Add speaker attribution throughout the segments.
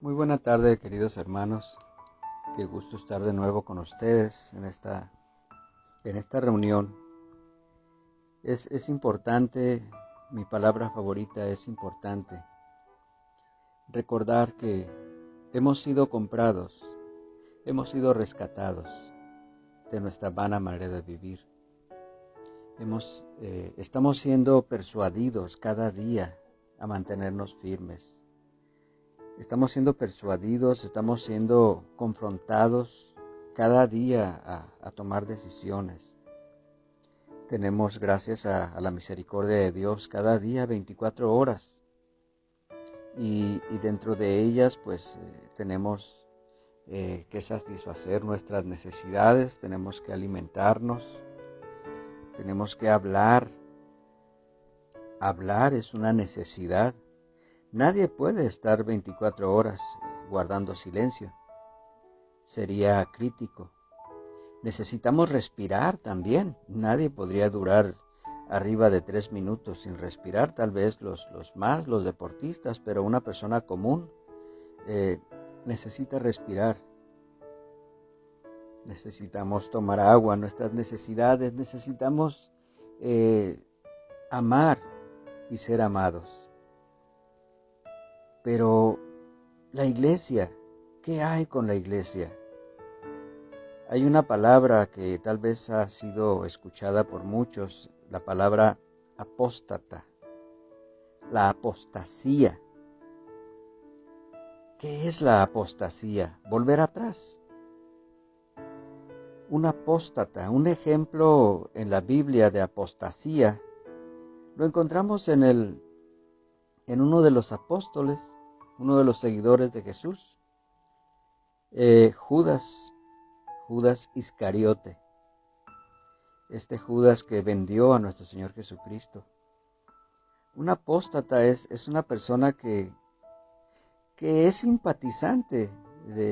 Speaker 1: Muy buena tarde, queridos hermanos. Qué gusto estar de nuevo con ustedes en esta reunión. Es importante, mi palabra favorita es importante, recordar que hemos sido comprados, hemos sido rescatados de nuestra vana manera de vivir. Estamos siendo persuadidos cada día a mantenernos firmes. Estamos siendo persuadidos, estamos siendo confrontados cada día a tomar decisiones. Tenemos, gracias a la misericordia de Dios, cada día 24 horas. Y dentro de ellas, pues, tenemos que satisfacer nuestras necesidades, tenemos que alimentarnos, tenemos que hablar. Hablar es una necesidad. Nadie puede estar 24 horas guardando silencio. Sería crítico. Necesitamos respirar también. Nadie podría durar arriba de 3 minutos sin respirar. Tal vez los deportistas, pero una persona común necesita respirar. Necesitamos tomar agua, nuestras necesidades. Necesitamos amar y ser amados. Pero la iglesia, ¿qué hay con la iglesia? Hay una palabra que tal vez ha sido escuchada por muchos, la palabra apóstata, la apostasía. ¿Qué es la apostasía? Volver atrás. Un apóstata, un ejemplo en la Biblia de apostasía, lo encontramos en uno de los apóstoles, uno de los seguidores de Jesús, Judas Iscariote, este Judas que vendió a nuestro Señor Jesucristo. Un apóstata es una persona que es simpatizante,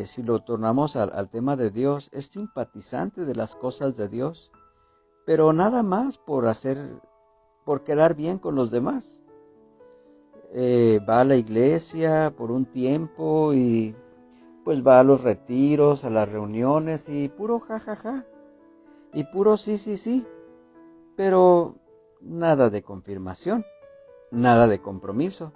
Speaker 1: si lo tornamos al tema de Dios, es simpatizante de las cosas de Dios, pero nada más por quedar bien con los demás. Va a la iglesia por un tiempo y pues va a los retiros, a las reuniones y puro jajaja, y puro sí, pero nada de confirmación, nada de compromiso,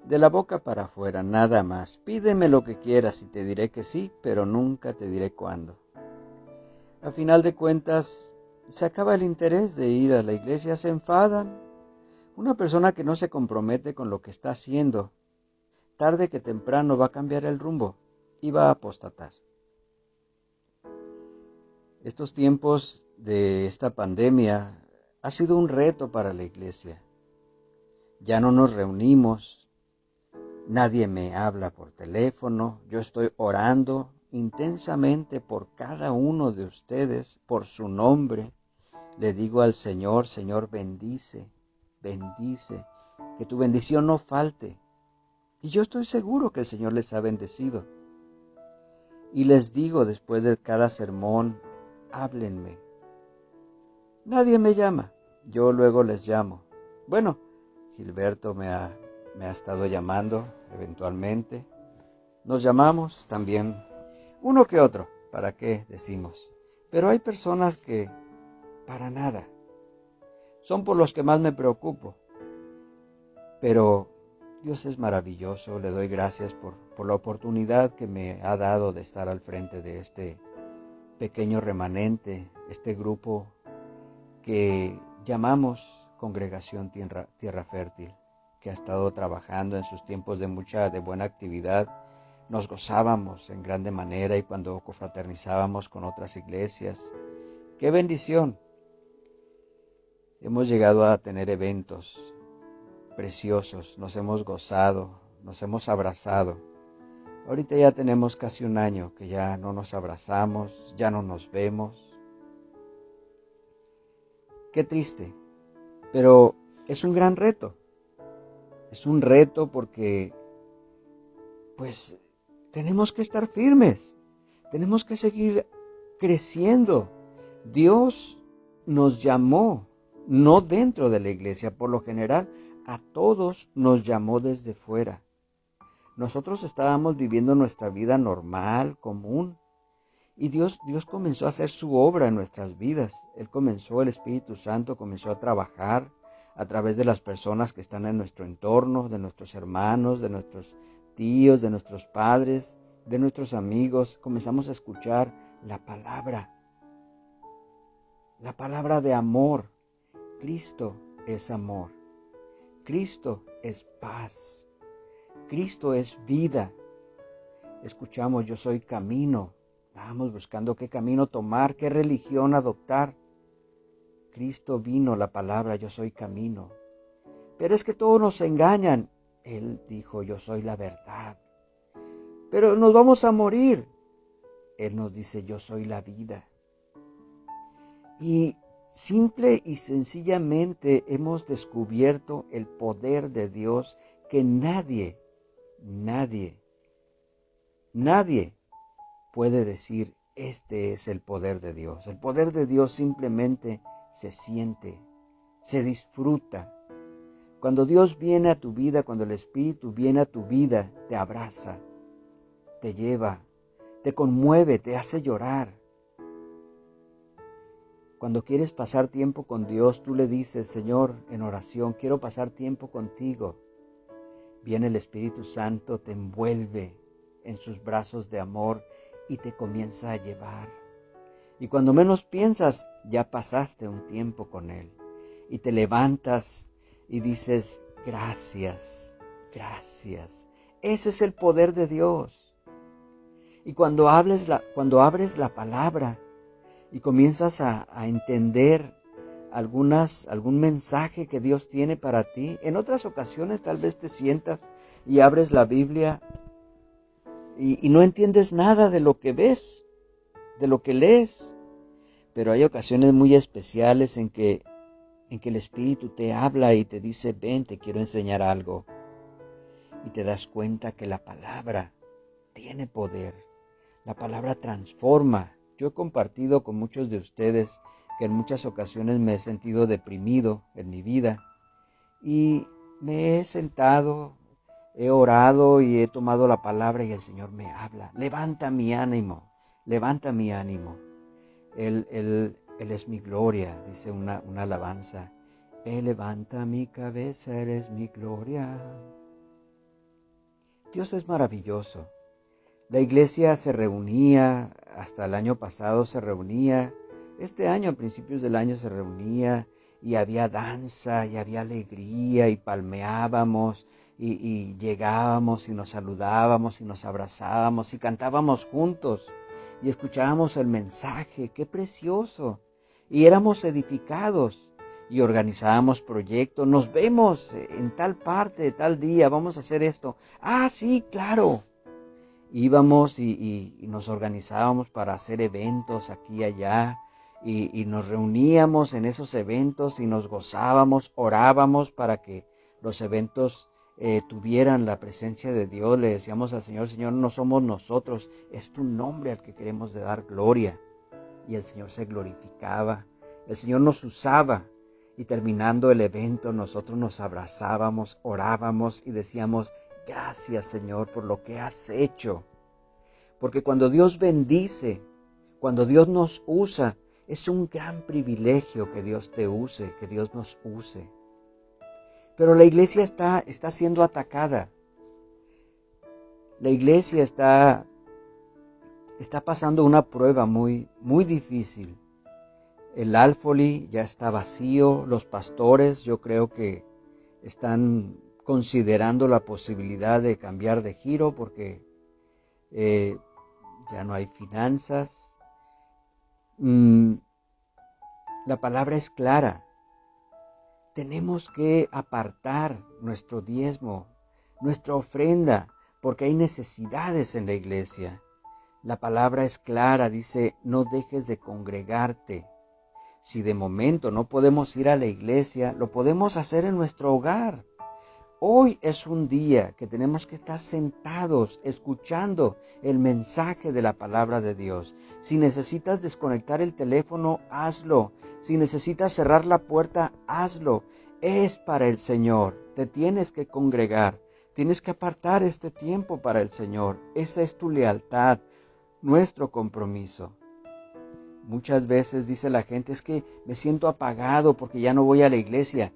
Speaker 1: de la boca para afuera, nada más. Pídeme lo que quieras y te diré que sí, pero nunca te diré cuándo. A final de cuentas, se acaba el interés de ir a la iglesia, se enfadan. Una persona que no se compromete con lo que está haciendo, tarde que temprano va a cambiar el rumbo y va a apostatar. Estos tiempos de esta pandemia ha sido un reto para la iglesia. Ya no nos reunimos, nadie me habla por teléfono, yo estoy orando intensamente por cada uno de ustedes, por su nombre. Le digo al Señor, Señor, bendice, que tu bendición no falte. Y yo estoy seguro que el Señor les ha bendecido. Y les digo después de cada sermón, háblenme. Nadie me llama, yo luego les llamo. Bueno, Gilberto me ha estado llamando eventualmente. Nos llamamos también, uno que otro, ¿para qué decimos? Pero hay personas que, para nada, son por los que más me preocupo. Pero Dios es maravilloso, le doy gracias por la oportunidad que me ha dado de estar al frente de este pequeño remanente, este grupo que llamamos Congregación Tierra Fértil, que ha estado trabajando en sus tiempos de buena actividad. Nos gozábamos en grande manera y cuando confraternizábamos con otras iglesias. ¡Qué bendición! Hemos llegado a tener eventos preciosos, nos hemos gozado, nos hemos abrazado. Ahorita ya tenemos casi un año que ya no nos abrazamos, ya no nos vemos. Qué triste, pero es un gran reto. Es un reto porque, pues, tenemos que estar firmes, tenemos que seguir creciendo. Dios nos llamó, no dentro de la iglesia, por lo general, a todos nos llamó desde fuera. Nosotros estábamos viviendo nuestra vida normal, común, y Dios comenzó a hacer su obra en nuestras vidas. El Espíritu Santo comenzó a trabajar a través de las personas que están en nuestro entorno, de nuestros hermanos, de nuestros tíos, de nuestros padres, de nuestros amigos. Comenzamos a escuchar la palabra de amor. Cristo es amor. Cristo es paz. Cristo es vida. Escuchamos, yo soy camino. Estábamos buscando qué camino tomar, qué religión adoptar. Cristo vino, la palabra, yo soy camino. Pero es que todos nos engañan. Él dijo, yo soy la verdad. Pero nos vamos a morir. Él nos dice, yo soy la vida. Y simple y sencillamente hemos descubierto el poder de Dios que nadie puede decir, este es el poder de Dios. El poder de Dios simplemente se siente, se disfruta. Cuando Dios viene a tu vida, cuando el Espíritu viene a tu vida, te abraza, te lleva, te conmueve, te hace llorar. Cuando quieres pasar tiempo con Dios, tú le dices, Señor, en oración, quiero pasar tiempo contigo. Viene el Espíritu Santo, te envuelve en sus brazos de amor y te comienza a llevar. Y cuando menos piensas, ya pasaste un tiempo con Él. Y te levantas y dices, gracias, gracias. Ese es el poder de Dios. Y cuando abres la palabra y comienzas a entender algún mensaje que Dios tiene para ti, en otras ocasiones tal vez te sientas y abres la Biblia y no entiendes nada de lo que ves, de lo que lees. Pero hay ocasiones muy especiales en que el Espíritu te habla y te dice, ven, te quiero enseñar algo. Y te das cuenta que la palabra tiene poder. La palabra transforma. Yo he compartido con muchos de ustedes que en muchas ocasiones me he sentido deprimido en mi vida. Y me he sentado, he orado y he tomado la palabra y el Señor me habla. Levanta mi ánimo, levanta mi ánimo. Él es mi gloria, dice una alabanza. Él levanta mi cabeza, eres mi gloria. Dios es maravilloso. La iglesia se reunía, hasta el año pasado se reunía, este año a principios del año se reunía y había danza y había alegría y palmeábamos y llegábamos y nos saludábamos y nos abrazábamos y cantábamos juntos y escuchábamos el mensaje, qué precioso. Y éramos edificados y organizábamos proyectos, nos vemos en tal parte, tal día, vamos a hacer esto. Ah, sí, claro. Íbamos y nos organizábamos para hacer eventos aquí y allá y nos reuníamos en esos eventos y nos gozábamos, orábamos para que los eventos tuvieran la presencia de Dios. Le decíamos al Señor, Señor, no somos nosotros, es tu nombre al que queremos de dar gloria. Y el Señor se glorificaba, el Señor nos usaba y terminando el evento nosotros nos abrazábamos, orábamos y decíamos, gracias Señor por lo que has hecho. Porque cuando Dios bendice, cuando Dios nos usa, es un gran privilegio que Dios te use, que Dios nos use. Pero la iglesia está siendo atacada. La iglesia está pasando una prueba muy, muy difícil. El Alfolí ya está vacío, los pastores yo creo que están considerando la posibilidad de cambiar de giro porque ya no hay finanzas. La palabra es clara. Tenemos que apartar nuestro diezmo, nuestra ofrenda, porque hay necesidades en la iglesia. La palabra es clara, dice, no dejes de congregarte. Si de momento no podemos ir a la iglesia, lo podemos hacer en nuestro hogar. Hoy es un día que tenemos que estar sentados escuchando el mensaje de la palabra de Dios. Si necesitas desconectar el teléfono, hazlo. Si necesitas cerrar la puerta, hazlo. Es para el Señor. Te tienes que congregar. Tienes que apartar este tiempo para el Señor. Esa es tu lealtad, nuestro compromiso. Muchas veces dice la gente, es que me siento apagado porque ya no voy a la iglesia.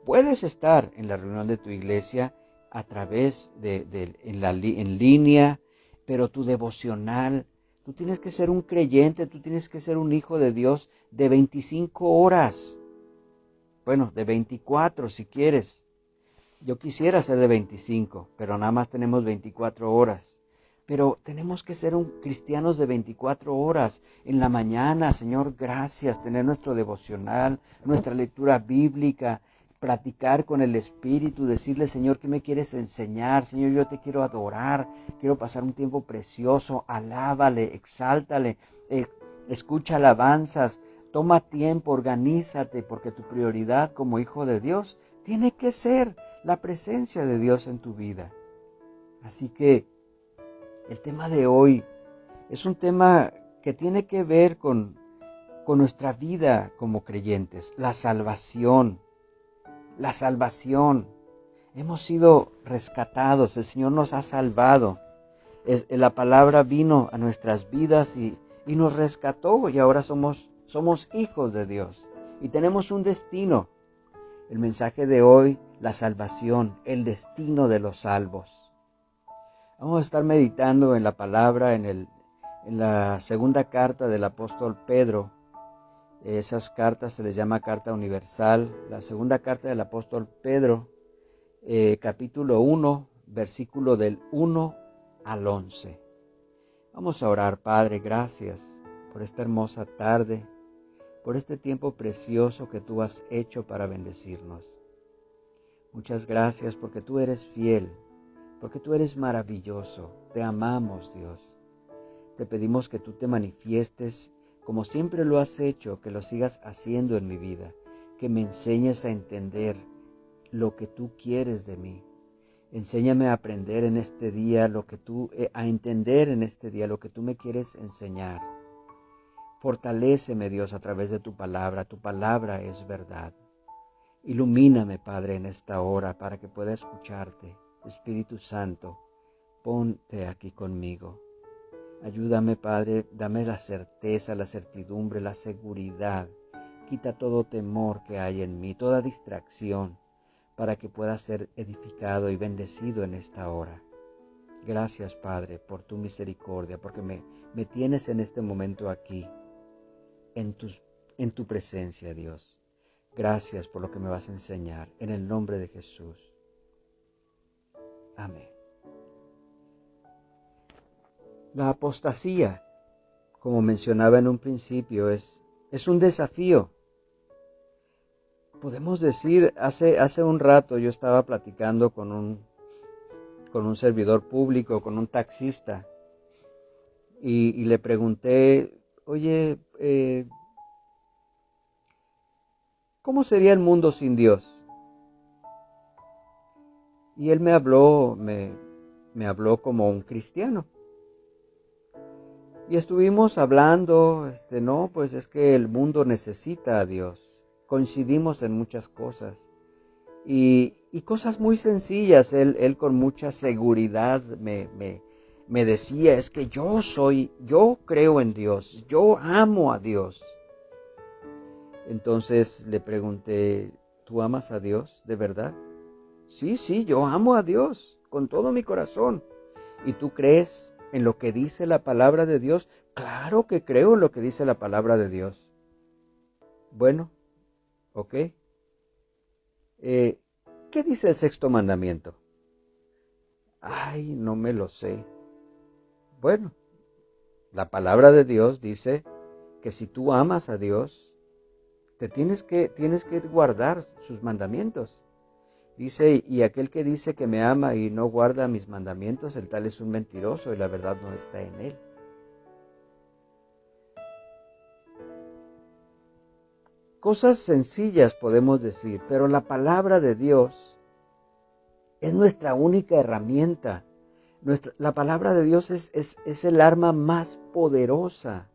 Speaker 1: Puedes estar en la reunión de tu iglesia a través en línea, pero tu devocional, tú tienes que ser un creyente, tú tienes que ser un hijo de Dios de 25 horas. Bueno, de 24 si quieres. Yo quisiera ser de 25, pero nada más tenemos 24 horas. Pero tenemos que ser cristianos de 24 horas. En la mañana, Señor, gracias, tener nuestro devocional, nuestra lectura bíblica, platicar con el Espíritu, decirle, Señor, ¿qué me quieres enseñar? Señor, yo te quiero adorar, quiero pasar un tiempo precioso, alábale, exáltale, escucha alabanzas, toma tiempo, organízate, porque tu prioridad como hijo de Dios tiene que ser la presencia de Dios en tu vida. Así que el tema de hoy es un tema que tiene que ver con nuestra vida como creyentes, la salvación. La salvación. Hemos sido rescatados, el Señor nos ha salvado. La palabra vino a nuestras vidas y nos rescató y ahora somos hijos de Dios y tenemos un destino. El mensaje de hoy, la salvación, el destino de los salvos. Vamos a estar meditando en la palabra en la segunda carta del apóstol Pedro. Esas cartas se les llama carta universal. La segunda carta del apóstol Pedro, capítulo 1, versículo del 1 al 11. Vamos a orar. Padre, gracias por esta hermosa tarde, por este tiempo precioso que tú has hecho para bendecirnos. Muchas gracias porque tú eres fiel, porque tú eres maravilloso. Te amamos, Dios. Te pedimos que tú te manifiestes como siempre lo has hecho, que lo sigas haciendo en mi vida, que me enseñes a entender lo que tú quieres de mí. Enséñame a aprender en este día a entender en este día lo que tú me quieres enseñar. Fortaléceme, Dios, a través de tu palabra es verdad. Ilumíname, Padre, en esta hora para que pueda escucharte. Espíritu Santo, ponte aquí conmigo. Ayúdame, Padre, dame la certeza, la certidumbre, la seguridad. Quita todo temor que hay en mí, toda distracción, para que pueda ser edificado y bendecido en esta hora. Gracias, Padre, por tu misericordia, porque me tienes en este momento aquí, en tu presencia, Dios. Gracias por lo que me vas a enseñar, en el nombre de Jesús. Amén. La apostasía, como mencionaba en un principio, es un desafío. Podemos decir, hace un rato yo estaba platicando con un servidor público, con un taxista, y le pregunté, oye, ¿cómo sería el mundo sin Dios? Y él me habló como un cristiano. Y estuvimos hablando, no, pues es que el mundo necesita a Dios. Coincidimos en muchas cosas. Y cosas muy sencillas. Él con mucha seguridad me decía, es que yo creo en Dios, yo amo a Dios. Entonces le pregunté, ¿tú amas a Dios de verdad? Sí, yo amo a Dios con todo mi corazón. ¿Y tú crees en lo que dice la palabra de Dios? Claro que creo en lo que dice la palabra de Dios. Bueno, ok. ¿Qué dice el sexto mandamiento? Ay, no me lo sé. Bueno, la palabra de Dios dice que si tú amas a Dios, tienes que guardar sus mandamientos. Dice, y aquel que dice que me ama y no guarda mis mandamientos, el tal es un mentiroso y la verdad no está en él. Cosas sencillas podemos decir, pero la palabra de Dios es nuestra única herramienta. La palabra de Dios es el arma más poderosa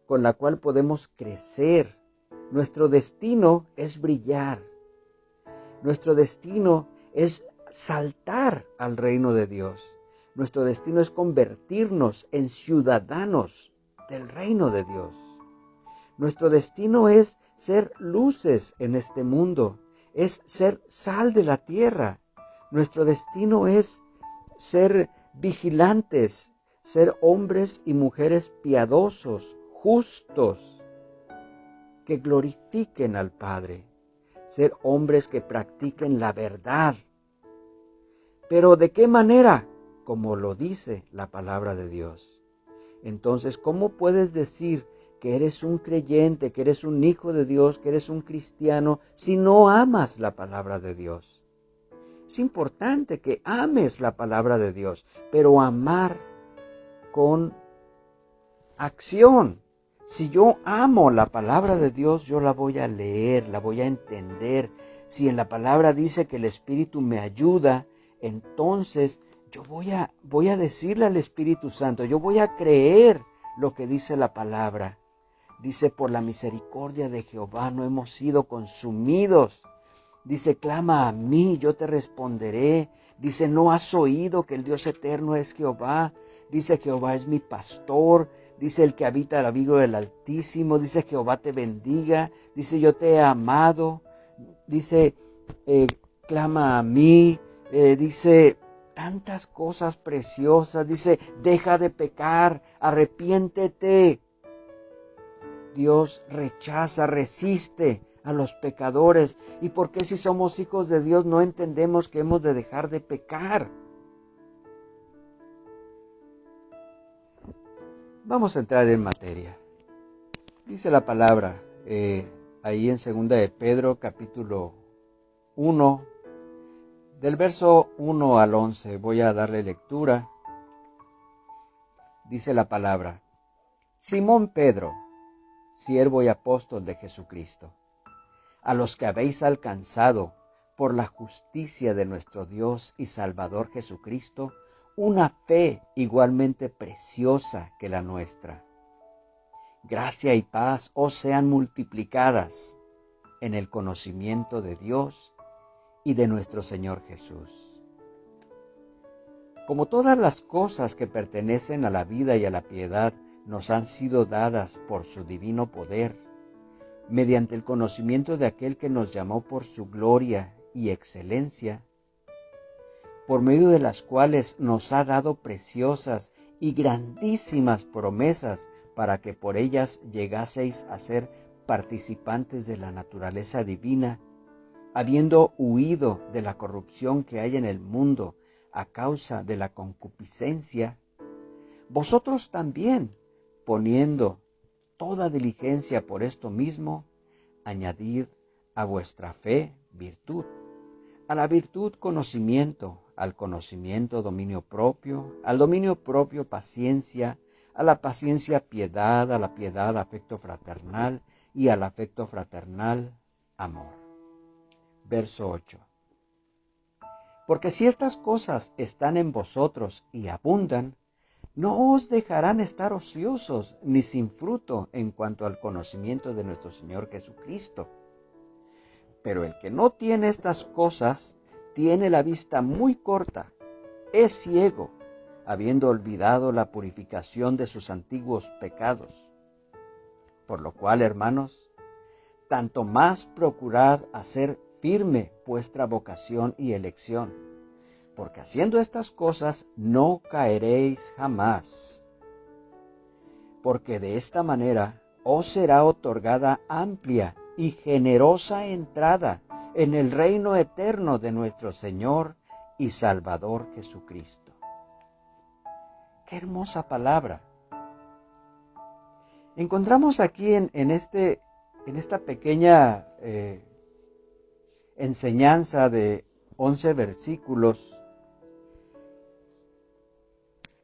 Speaker 1: con la cual podemos crecer. Nuestro destino es brillar. Nuestro destino es saltar al reino de Dios. Nuestro destino es convertirnos en ciudadanos del reino de Dios. Nuestro destino es ser luces en este mundo, es ser sal de la tierra. Nuestro destino es ser vigilantes, ser hombres y mujeres piadosos, justos, que glorifiquen al Padre, ser hombres que practiquen la verdad. ¿Pero de qué manera? Como lo dice la palabra de Dios. Entonces, ¿cómo puedes decir que eres un creyente, que eres un hijo de Dios, que eres un cristiano, si no amas la palabra de Dios? Es importante que ames la palabra de Dios, pero amar con acción. Si yo amo la palabra de Dios, yo la voy a leer, la voy a entender. Si en la palabra dice que el Espíritu me ayuda, entonces yo voy a decirle al Espíritu Santo, yo voy a creer lo que dice la palabra. Dice, por la misericordia de Jehová no hemos sido consumidos. Dice, clama a mí, yo te responderé. Dice, ¿no has oído que el Dios eterno es Jehová? Dice, Jehová es mi pastor. Dice, el que habita al abrigo del Altísimo. Dice, Jehová te bendiga. Dice, yo te he amado. Dice, clama a mí. Dice, tantas cosas preciosas. Dice, deja de pecar, arrepiéntete. Dios rechaza, resiste a los pecadores. ¿Y por qué si somos hijos de Dios no entendemos que hemos de dejar de pecar? Vamos a entrar en materia. Dice la palabra ahí en 2 de Pedro capítulo 1, del verso 1 al 11. Voy a darle lectura. Dice la palabra: Simón Pedro, siervo y apóstol de Jesucristo, a los que habéis alcanzado, por la justicia de nuestro Dios y Salvador Jesucristo, una fe igualmente preciosa que la nuestra. Gracia y paz os sean multiplicadas en el conocimiento de Dios y de nuestro Señor Jesús. Como todas las cosas que pertenecen a la vida y a la piedad nos han sido dadas por su divino poder, mediante el conocimiento de aquel que nos llamó por su gloria y excelencia, por medio de las cuales nos ha dado preciosas y grandísimas promesas para que por ellas llegaseis a ser participantes de la naturaleza divina, habiendo huido de la corrupción que hay en el mundo a causa de la concupiscencia, vosotros también, poniendo toda diligencia por esto mismo, añadid a vuestra fe virtud, a la virtud conocimiento, al conocimiento dominio propio, al dominio propio paciencia, a la paciencia piedad, a la piedad afecto fraternal y al afecto fraternal amor. Verso 8. Porque si estas cosas están en vosotros y abundan, no os dejarán estar ociosos ni sin fruto en cuanto al conocimiento de nuestro Señor Jesucristo. Pero el que no tiene estas cosas tiene la vista muy corta, es ciego, habiendo olvidado la purificación de sus antiguos pecados. Por lo cual, hermanos, tanto más procurad hacer firme vuestra vocación y elección, porque haciendo estas cosas no caeréis jamás. Porque de esta manera os será otorgada amplia y generosa entrada en el reino eterno de nuestro Señor y Salvador Jesucristo. ¡Qué hermosa palabra! Encontramos aquí en esta pequeña enseñanza de 11 versículos,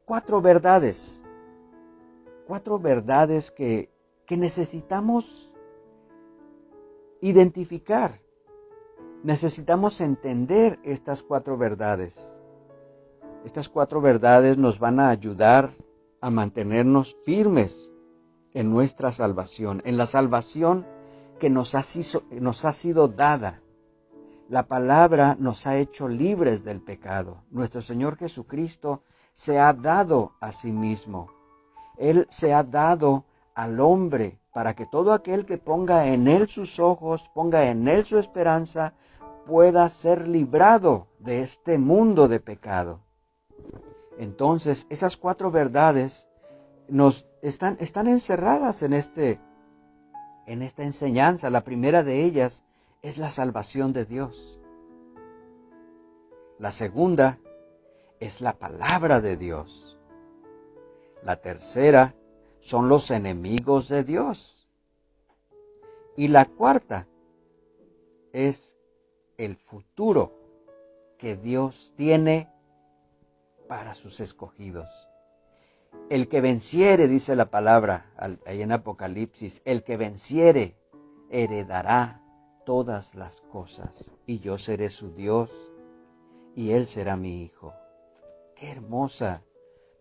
Speaker 1: 4 verdades que necesitamos identificar. Necesitamos entender estas 4 verdades. Estas 4 verdades nos van a ayudar a mantenernos firmes en nuestra salvación, en la salvación que nos ha sido dada, La palabra nos ha hecho libres del pecado. Nuestro Señor Jesucristo se ha dado a sí mismo. Él se ha dado al hombre para que todo aquel que ponga en Él sus ojos, ponga en Él su esperanza, pueda ser librado de este mundo de pecado. Entonces, esas 4 verdades están encerradas en esta enseñanza. La primera de ellas es la salvación de Dios. La segunda es la palabra de Dios. La tercera son los enemigos de Dios. Y la cuarta es el futuro que Dios tiene para sus escogidos. El que venciere, dice la palabra ahí en Apocalipsis, el que venciere heredará todas las cosas, y yo seré su Dios, y él será mi hijo. Qué hermosa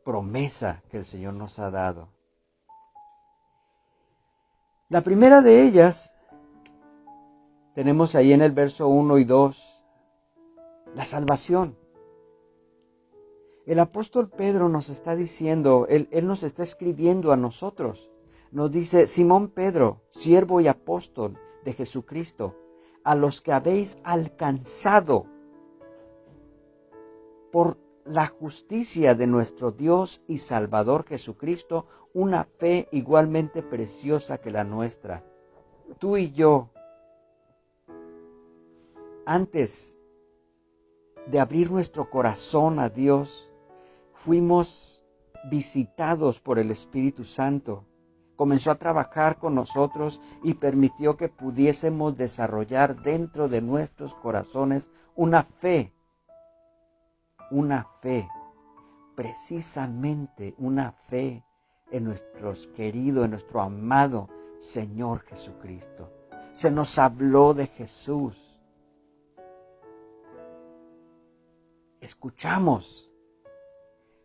Speaker 1: promesa que el Señor nos ha dado. La primera de ellas, tenemos ahí en el verso 1 y 2, la salvación. El apóstol Pedro nos está diciendo, él nos está escribiendo a nosotros. Nos dice: Simón Pedro, siervo y apóstol de Jesucristo, a los que habéis alcanzado por la justicia de nuestro Dios y Salvador Jesucristo, una fe igualmente preciosa que la nuestra. Tú y yo, antes de abrir nuestro corazón a Dios, fuimos visitados por el Espíritu Santo. Comenzó a trabajar con nosotros y permitió que pudiésemos desarrollar dentro de nuestros corazones una fe, precisamente una fe en en nuestro amado Señor Jesucristo. Se nos habló de Jesús. Escuchamos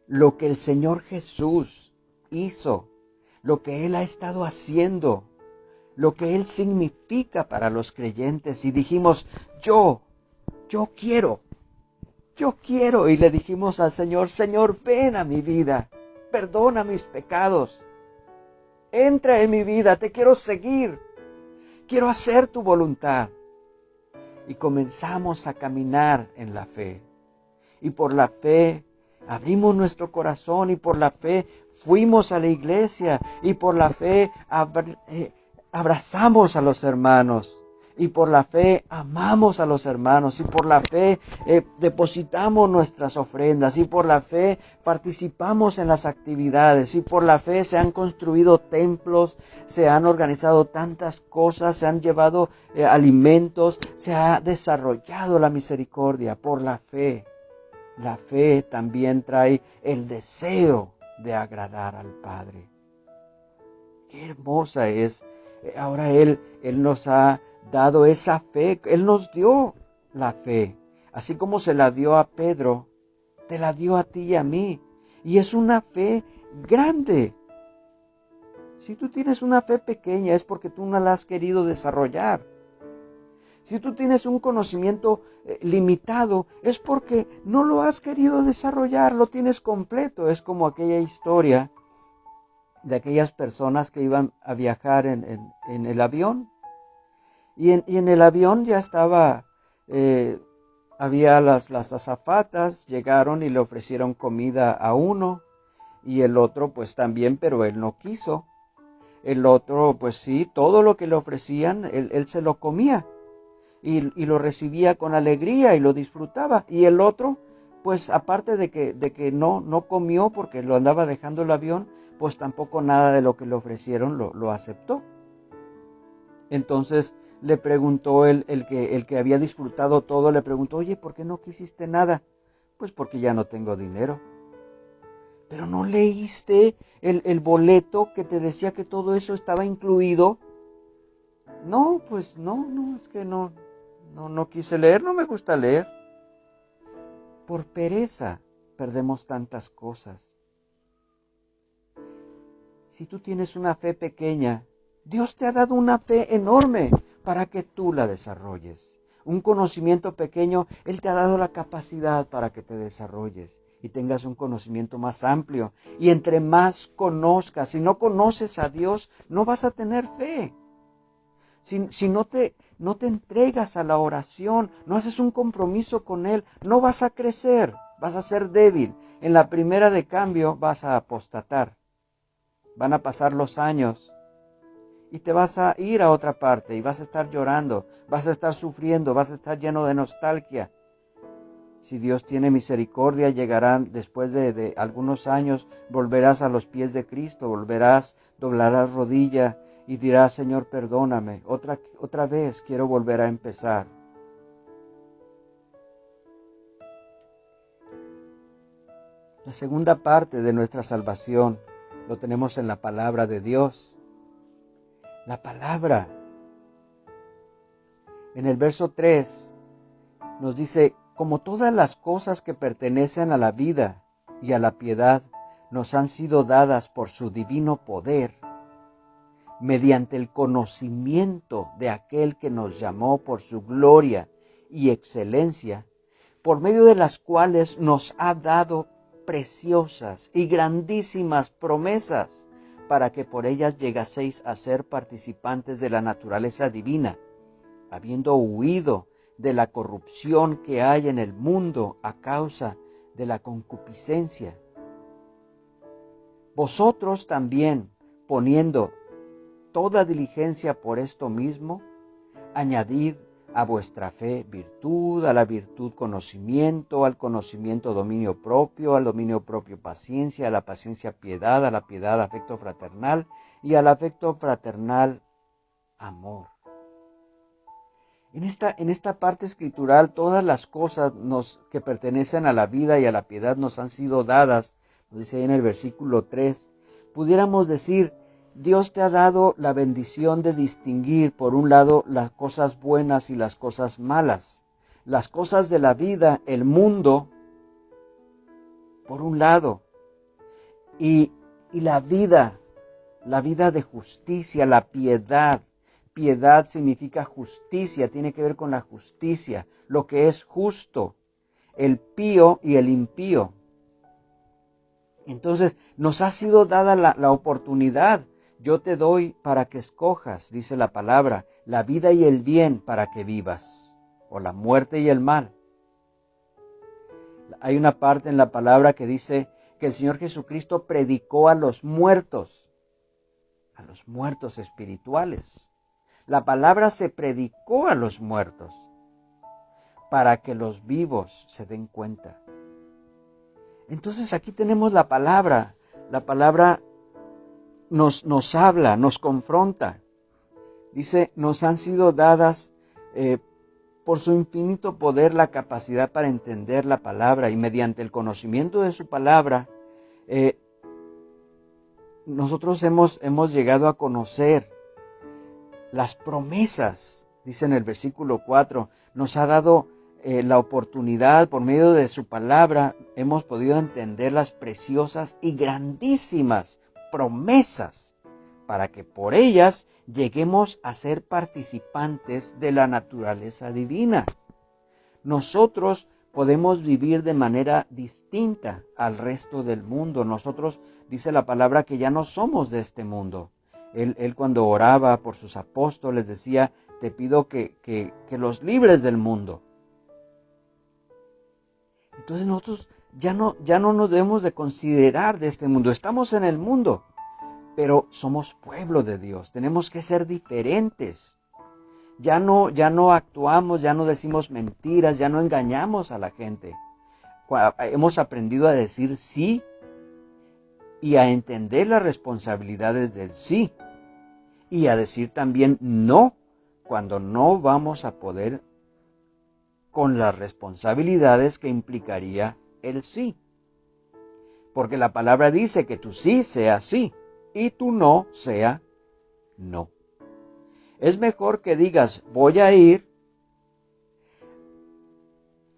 Speaker 1: lo que el Señor Jesús hizo, lo que Él ha estado haciendo, lo que Él significa para los creyentes. Y dijimos: yo quiero. Y le dijimos al Señor: Señor, ven a mi vida, perdona mis pecados, entra en mi vida, te quiero seguir, quiero hacer tu voluntad. Y comenzamos a caminar en la fe. Y por la fe abrimos nuestro corazón, y por la fe fuimos a la iglesia, y por la fe abrazamos a los hermanos, y por la fe amamos a los hermanos, y por la fe depositamos nuestras ofrendas, y por la fe participamos en las actividades, y por la fe se han construido templos, se han organizado tantas cosas, se han llevado alimentos, se ha desarrollado la misericordia por la fe. La fe también trae el deseo de agradar al Padre. Qué hermosa es. Ahora Él nos ha dado esa fe. Él nos dio la fe. Así como se la dio a Pedro, te la dio a ti y a mí. Y es una fe grande. Si tú tienes una fe pequeña, es porque tú no la has querido desarrollar. Si tú tienes un conocimiento limitado, es porque no lo has querido desarrollar, lo tienes completo. Es como aquella historia de aquellas personas que iban a viajar en el avión. Y en el avión ya estaba, había las azafatas, llegaron y le ofrecieron comida a uno, y el otro pues también, pero él no quiso. El otro pues sí, todo lo que le ofrecían, él se lo comía. Y lo recibía con alegría y lo disfrutaba. Y el otro, pues aparte de que no comió porque lo andaba dejando el avión, pues tampoco nada de lo que le ofrecieron lo aceptó. Entonces le preguntó el que había disfrutado todo, le preguntó: oye, ¿por qué no quisiste nada? Pues porque ya no tengo dinero. ¿Pero no leíste el boleto que te decía que todo eso estaba incluido? No, pues no, es que no quise leer, no me gusta leer. Por pereza perdemos tantas cosas. Si tú tienes una fe pequeña, Dios te ha dado una fe enorme para que tú la desarrolles. un conocimiento pequeño, Él te ha dado la capacidad para que te desarrolles y tengas un conocimiento más amplio. Y entre más conozcas, si no conoces a Dios, no vas a tener fe. Si no te entregas a la oración, no haces un compromiso con Él, no vas a crecer, vas a ser débil. En la primera de cambio vas a apostatar. Van a pasar los años y te vas a ir a otra parte y vas a estar llorando, vas a estar sufriendo, vas a estar lleno de nostalgia. Si Dios tiene misericordia, llegarán después de algunos años, volverás a los pies de Cristo, doblarás rodilla y dirás, Señor, perdóname, otra vez quiero volver a empezar. La segunda parte de nuestra salvación lo tenemos en la palabra de Dios. La palabra. En el verso 3 nos dice, como todas las cosas que pertenecen a la vida y a la piedad nos han sido dadas por su divino poder, mediante el conocimiento de aquel que nos llamó por su gloria y excelencia, por medio de las cuales nos ha dado preciosas y grandísimas promesas, para que por ellas llegaseis a ser participantes de la naturaleza divina, habiendo huido de la corrupción que hay en el mundo a causa de la concupiscencia. Vosotros también, poniendo toda diligencia por esto mismo, añadid a vuestra fe virtud, a la virtud conocimiento, al conocimiento dominio propio, al dominio propio paciencia, a la paciencia piedad, a la piedad afecto fraternal y al afecto fraternal amor. En esta parte escritural, todas las cosas que pertenecen a la vida y a la piedad nos han sido dadas, nos dice ahí en el versículo 3. Pudiéramos decir, Dios te ha dado la bendición de distinguir, por un lado, las cosas buenas y las cosas malas. Las cosas de la vida, el mundo, por un lado, y la vida de justicia, la piedad. Piedad significa justicia, tiene que ver con la justicia, lo que es justo, el pío y el impío. Entonces, nos ha sido dada la oportunidad. Yo te doy para que escojas, dice la palabra, la vida y el bien para que vivas, o la muerte y el mal. Hay una parte en la palabra que dice que el Señor Jesucristo predicó a los muertos espirituales. La palabra se predicó a los muertos para que los vivos se den cuenta. Entonces aquí tenemos la palabra. La palabra nos habla, nos confronta. Dice, nos han sido dadas por su infinito poder la capacidad para entender la palabra, y mediante el conocimiento de su palabra, nosotros hemos llegado a conocer las promesas. Dice en el versículo 4, nos ha dado la oportunidad, por medio de su palabra, hemos podido entender las preciosas y grandísimas promesas, para que por ellas lleguemos a ser participantes de la naturaleza divina. Nosotros podemos vivir de manera distinta al resto del mundo. Nosotros, dice la palabra, que ya no somos de este mundo. Él cuando oraba por sus apóstoles decía, te pido que los libres del mundo. Entonces nosotros ya no nos debemos de considerar de este mundo. Estamos en el mundo, pero somos pueblo de Dios. Tenemos que ser diferentes. Ya no actuamos, ya no decimos mentiras, ya no engañamos a la gente. Hemos aprendido a decir sí y a entender las responsabilidades del sí. Y a decir también no, cuando no vamos a poder con las responsabilidades que implicaría el sí. Porque la palabra dice que tu sí sea sí y tu no sea no. Es mejor que digas voy a ir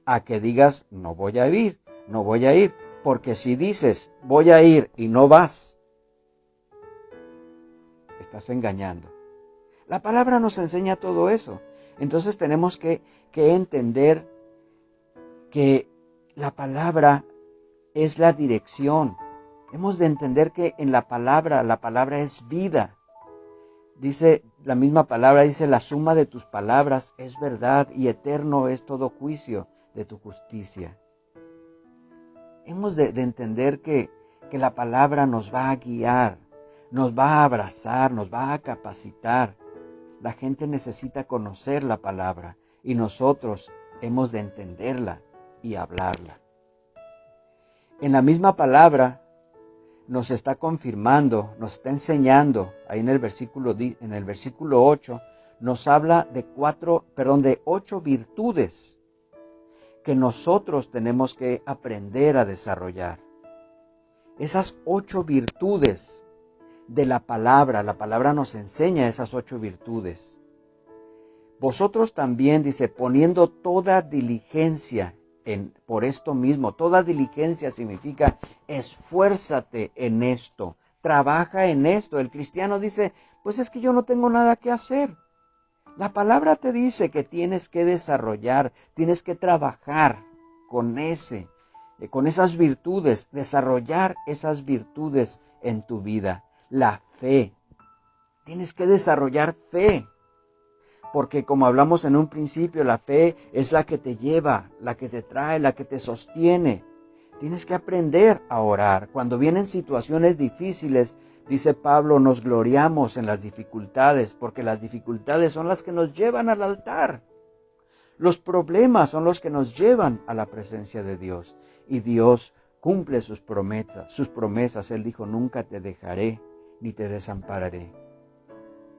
Speaker 1: a que digas no voy a ir, porque si dices voy a ir y no vas, estás engañando. La palabra nos enseña todo eso. Entonces tenemos que entender que la palabra es la dirección. Hemos de entender que en la palabra es vida. Dice, la misma palabra dice, la suma de tus palabras es verdad y eterno es todo juicio de tu justicia. Hemos de entender que la palabra nos va a guiar, nos va a abrazar, nos va a capacitar. La gente necesita conocer la palabra y nosotros hemos de entenderla y hablarla. En la misma palabra nos está confirmando, nos está enseñando, ahí en el versículo 8, nos habla de 8 virtudes que nosotros tenemos que aprender a desarrollar. Esas 8 virtudes de la palabra nos enseña esas 8 virtudes. Vosotros también, dice, poniendo toda diligencia por esto mismo. Toda diligencia significa esfuérzate en esto, trabaja en esto. El cristiano dice, pues es que yo no tengo nada que hacer. La palabra te dice que tienes que desarrollar, tienes que trabajar con esas virtudes, desarrollar esas virtudes en tu vida. La fe. Tienes que desarrollar fe. Porque como hablamos en un principio, la fe es la que te lleva, la que te trae, la que te sostiene. Tienes que aprender a orar. Cuando vienen situaciones difíciles, dice Pablo, nos gloriamos en las dificultades, porque las dificultades son las que nos llevan al altar. Los problemas son los que nos llevan a la presencia de Dios. Y Dios cumple sus promesas. Él dijo, nunca te dejaré ni te desampararé.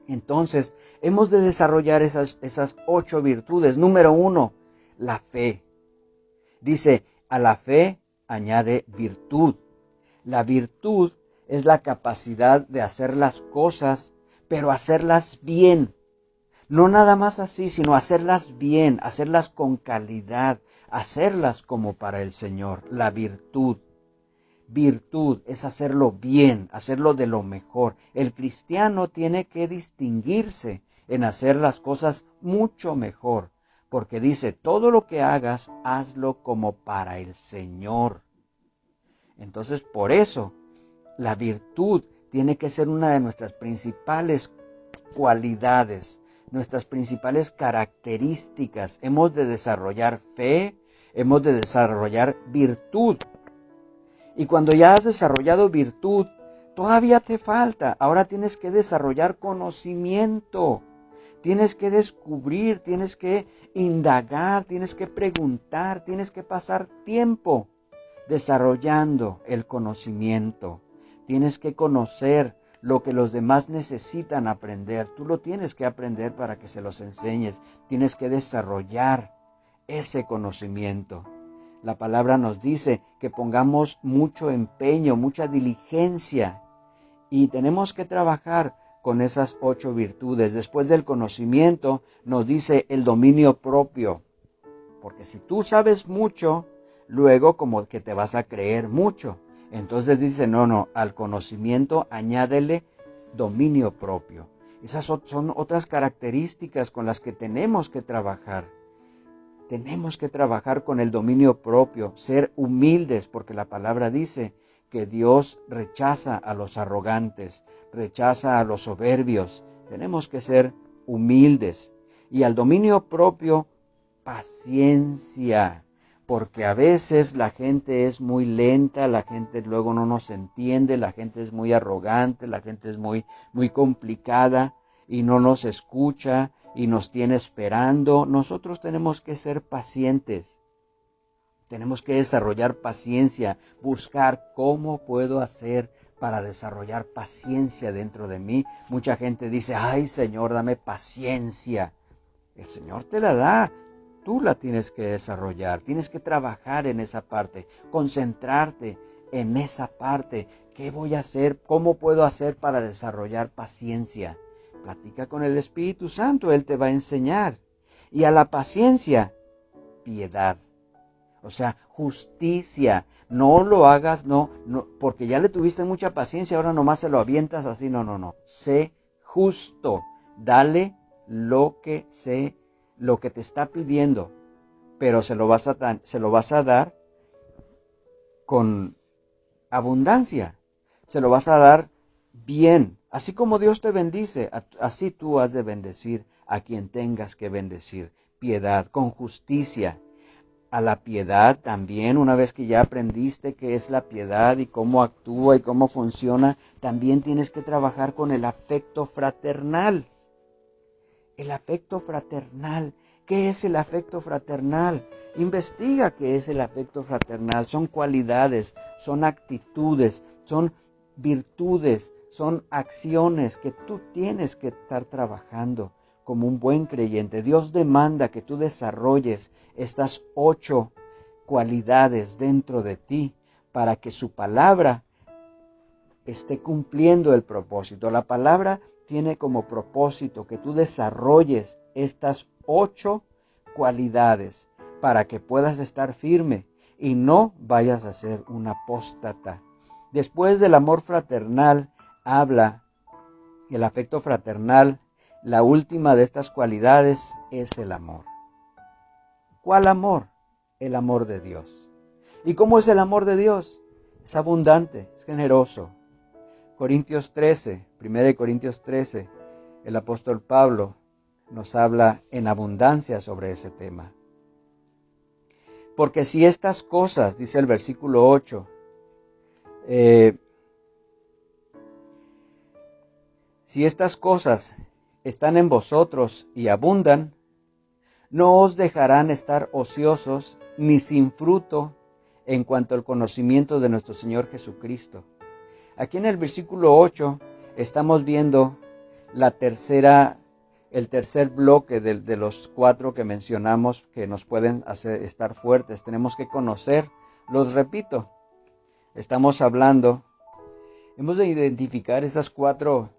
Speaker 1: Entonces, hemos de desarrollar esas 8 virtudes. Número 1, la fe. Dice, a la fe añade virtud. La virtud es la capacidad de hacer las cosas, pero hacerlas bien. No nada más así, sino hacerlas bien, hacerlas con calidad, hacerlas como para el Señor. La virtud. Virtud es hacerlo bien, hacerlo de lo mejor. El cristiano tiene que distinguirse en hacer las cosas mucho mejor, porque dice, todo lo que hagas, hazlo como para el Señor. Entonces, por eso, la virtud tiene que ser una de nuestras principales cualidades, nuestras principales características. Hemos de desarrollar fe, hemos de desarrollar virtud. Y cuando ya has desarrollado virtud, todavía te falta. Ahora tienes que desarrollar conocimiento. Tienes que descubrir, tienes que indagar, tienes que preguntar, tienes que pasar tiempo desarrollando el conocimiento. Tienes que conocer lo que los demás necesitan aprender. Tú lo tienes que aprender para que se los enseñes. Tienes que desarrollar ese conocimiento. La palabra nos dice que pongamos mucho empeño, mucha diligencia y tenemos que trabajar con esas 8 virtudes. Después del conocimiento nos dice el dominio propio, porque si tú sabes mucho, luego como que te vas a creer mucho. Entonces dice, no, al conocimiento añádele dominio propio. Esas son otras características con las que tenemos que trabajar. Tenemos que trabajar con el dominio propio, ser humildes, porque la palabra dice que Dios rechaza a los arrogantes, rechaza a los soberbios. Tenemos que ser humildes. Y al dominio propio, paciencia, porque a veces la gente es muy lenta, la gente luego no nos entiende, la gente es muy arrogante, la gente es muy complicada y no nos escucha y nos tiene esperando. Nosotros tenemos que ser pacientes. Tenemos que desarrollar paciencia, buscar cómo puedo hacer para desarrollar paciencia dentro de mí. Mucha gente dice, ay Señor, dame paciencia. El Señor te la da, tú la tienes que desarrollar, tienes que trabajar en esa parte, concentrarte en esa parte. ¿Qué voy a hacer? ¿Cómo puedo hacer para desarrollar paciencia? Platica con el Espíritu Santo, Él te va a enseñar. Y a la paciencia, piedad. O sea, justicia. No lo hagas, no, porque ya le tuviste mucha paciencia, ahora nomás se lo avientas así. No. Sé justo. Dale lo que lo que te está pidiendo, pero se lo vas a dar con abundancia, se lo vas a dar bien. Así como Dios te bendice, así tú has de bendecir a quien tengas que bendecir. Piedad, con justicia. A la piedad también, una vez que ya aprendiste qué es la piedad y cómo actúa y cómo funciona, también tienes que trabajar con el afecto fraternal. El afecto fraternal. ¿Qué es el afecto fraternal? Investiga qué es el afecto fraternal. Son cualidades, son actitudes, son virtudes, son acciones que tú tienes que estar trabajando como un buen creyente. Dios demanda que tú desarrolles estas 8 cualidades dentro de ti para que su palabra esté cumpliendo el propósito. La palabra tiene como propósito que tú desarrolles estas 8 cualidades para que puedas estar firme y no vayas a ser un apóstata. Después del amor fraternal, habla el afecto fraternal. La última de estas cualidades es el amor. ¿Cuál amor? El amor de Dios. ¿Y cómo es el amor de Dios? Es abundante, es generoso. Corintios 13, 1 Corintios 13, el apóstol Pablo nos habla en abundancia sobre ese tema. Porque si estas cosas, dice el versículo 8, si estas cosas están en vosotros y abundan, no os dejarán estar ociosos ni sin fruto en cuanto al conocimiento de nuestro Señor Jesucristo. Aquí en el versículo 8 estamos viendo el tercer bloque de los 4 que mencionamos que nos pueden hacer estar fuertes. Tenemos que conocer, los repito, estamos hablando, hemos de identificar estas 4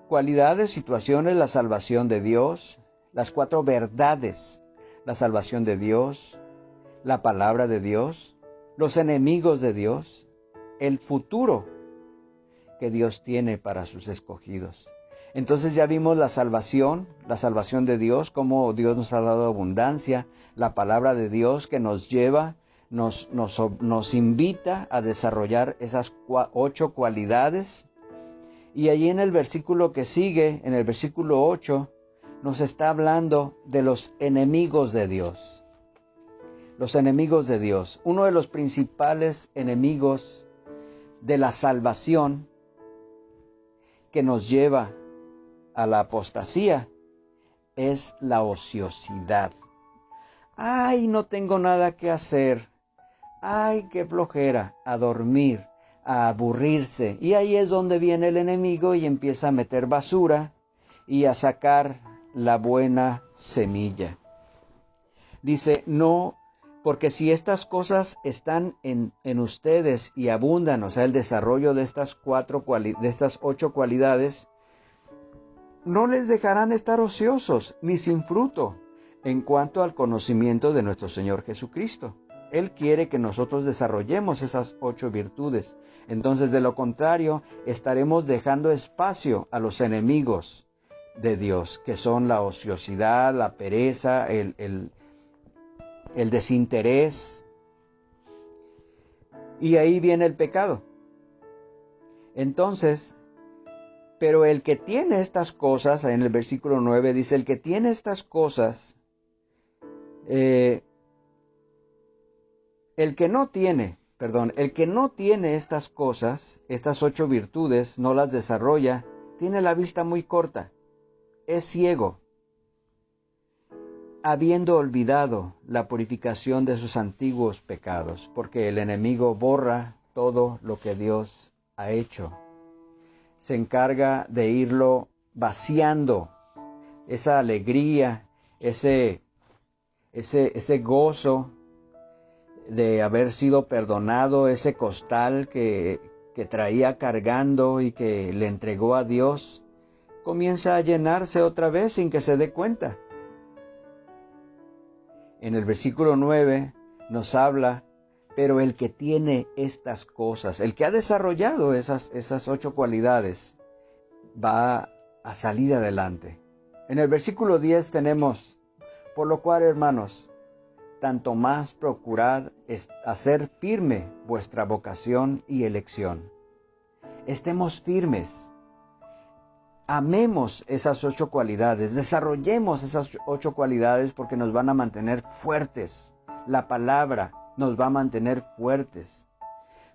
Speaker 1: cualidades, situaciones, la salvación de Dios, las 4 verdades, la salvación de Dios, la palabra de Dios, los enemigos de Dios, el futuro que Dios tiene para sus escogidos. Entonces ya vimos la salvación de Dios, cómo Dios nos ha dado abundancia, la palabra de Dios que nos lleva, nos invita a desarrollar esas 8 cualidades. Y allí en el versículo que sigue, en el versículo 8, nos está hablando de los enemigos de Dios. Los enemigos de Dios. Uno de los principales enemigos de la salvación que nos lleva a la apostasía es la ociosidad. Ay, no tengo nada que hacer. Ay, qué flojera, a dormir, a aburrirse. Y ahí es donde viene el enemigo y empieza a meter basura y a sacar la buena semilla. Dice, no, porque si estas cosas están en ustedes y abundan, o sea, el desarrollo de estas 8 cualidades, no les dejarán estar ociosos ni sin fruto en cuanto al conocimiento de nuestro Señor Jesucristo. Él quiere que nosotros desarrollemos esas 8 virtudes. Entonces, de lo contrario, estaremos dejando espacio a los enemigos de Dios, que son la ociosidad, la pereza, el desinterés. Y ahí viene el pecado. Entonces, pero el que tiene estas cosas, en el versículo 9 dice, el que tiene estas cosas, el que no tiene estas cosas, estas 8 virtudes, no las desarrolla, tiene la vista muy corta, es ciego, habiendo olvidado la purificación de sus antiguos pecados, porque el enemigo borra todo lo que Dios ha hecho. Se encarga de irlo vaciando, esa alegría, ese gozo de haber sido perdonado, ese costal que traía cargando y que le entregó a Dios, comienza a llenarse otra vez sin que se dé cuenta. En el versículo 9 nos habla, pero el que tiene estas cosas, el que ha desarrollado esas 8 cualidades, va a salir adelante. En el versículo 10 tenemos, por lo cual, hermanos, tanto más procurad hacer firme vuestra vocación y elección. Estemos firmes. Amemos esas 8 cualidades, desarrollemos esas 8 cualidades porque nos van a mantener fuertes. La palabra nos va a mantener fuertes.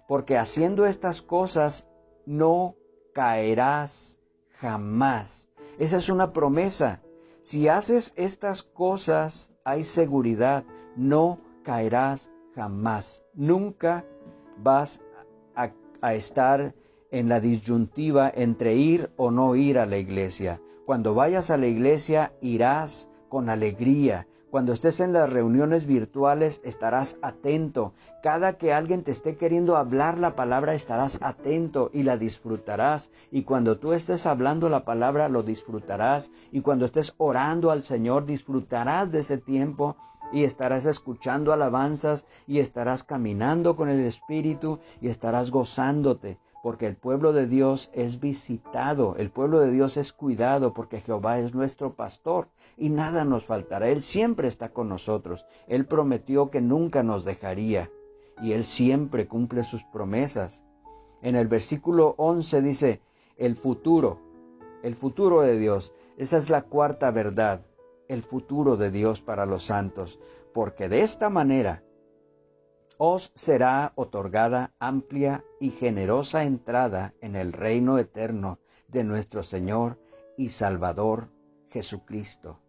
Speaker 1: Porque haciendo estas cosas no caerás jamás. Esa es una promesa. Si haces estas cosas, hay seguridad, no caerás jamás. Nunca vas a estar en la disyuntiva entre ir o no ir a la iglesia. Cuando vayas a la iglesia, irás con alegría. Cuando estés en las reuniones virtuales, estarás atento. Cada que alguien te esté queriendo hablar la palabra, estarás atento y la disfrutarás. Y cuando tú estés hablando la palabra, lo disfrutarás. Y cuando estés orando al Señor, disfrutarás de ese tiempo y estarás escuchando alabanzas y estarás caminando con el Espíritu y estarás gozándote. Porque el pueblo de Dios es visitado, el pueblo de Dios es cuidado, porque Jehová es nuestro pastor y nada nos faltará. Él siempre está con nosotros. Él prometió que nunca nos dejaría y Él siempre cumple sus promesas. En el versículo 11 dice, el futuro de Dios. Esa es la cuarta verdad, el futuro de Dios para los santos, porque de esta manera os será otorgada amplia y generosa entrada en el reino eterno de nuestro Señor y Salvador Jesucristo.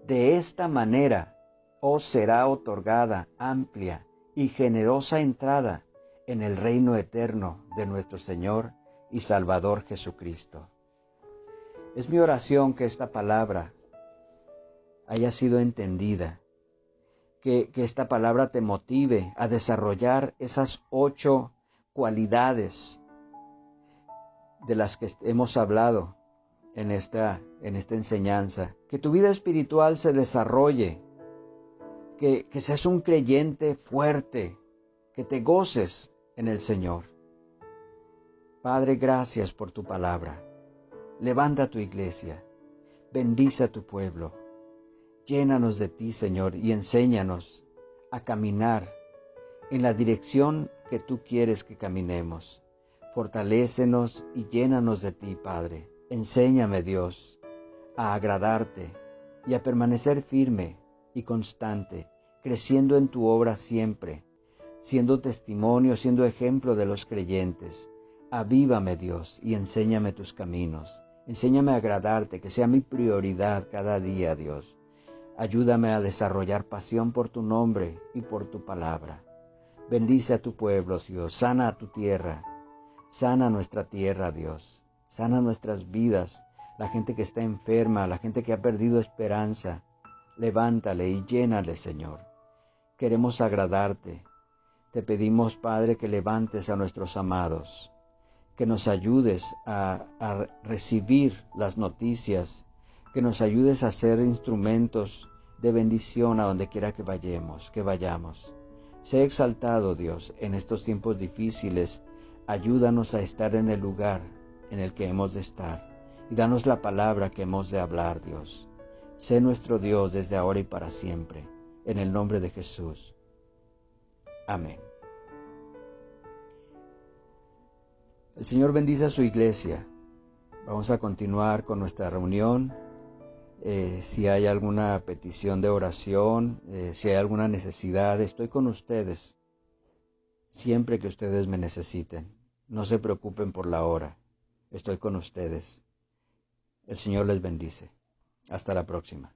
Speaker 1: De esta manera os será otorgada amplia y generosa entrada en el reino eterno de nuestro Señor y Salvador Jesucristo. Es mi oración que esta palabra haya sido entendida. Que esta palabra te motive a desarrollar esas 8 cualidades de las que hemos hablado en esta enseñanza. Que tu vida espiritual se desarrolle, que seas un creyente fuerte, que te goces en el Señor. Padre, gracias por tu palabra. Levanta tu iglesia, bendice a tu pueblo. Llénanos de ti, Señor, y enséñanos a caminar en la dirección que tú quieres que caminemos. Fortalécenos y llénanos de ti, Padre. Enséñame, Dios, a agradarte y a permanecer firme y constante, creciendo en tu obra siempre, siendo testimonio, siendo ejemplo de los creyentes. Avívame, Dios, y enséñame tus caminos. Enséñame a agradarte, que sea mi prioridad cada día, Dios. Ayúdame a desarrollar pasión por tu nombre y por tu palabra. Bendice a tu pueblo, Dios. Sana a tu tierra. Sana nuestra tierra, Dios. Sana nuestras vidas. La gente que está enferma, la gente que ha perdido esperanza. Levántale y llénale, Señor. Queremos agradarte. Te pedimos, Padre, que levantes a nuestros amados. Que nos ayudes a recibir las noticias, que nos ayudes a ser instrumentos de bendición a donde quiera que vayamos. Sé exaltado, Dios, en estos tiempos difíciles. Ayúdanos a estar en el lugar en el que hemos de estar y danos la palabra que hemos de hablar, Dios. Sé nuestro Dios desde ahora y para siempre, en el nombre de Jesús. Amén. El Señor bendice a su iglesia. Vamos a continuar con nuestra reunión. Si hay alguna petición de oración, si hay alguna necesidad, estoy con ustedes siempre que ustedes me necesiten. No se preocupen por la hora. Estoy con ustedes. El Señor les bendice. Hasta la próxima.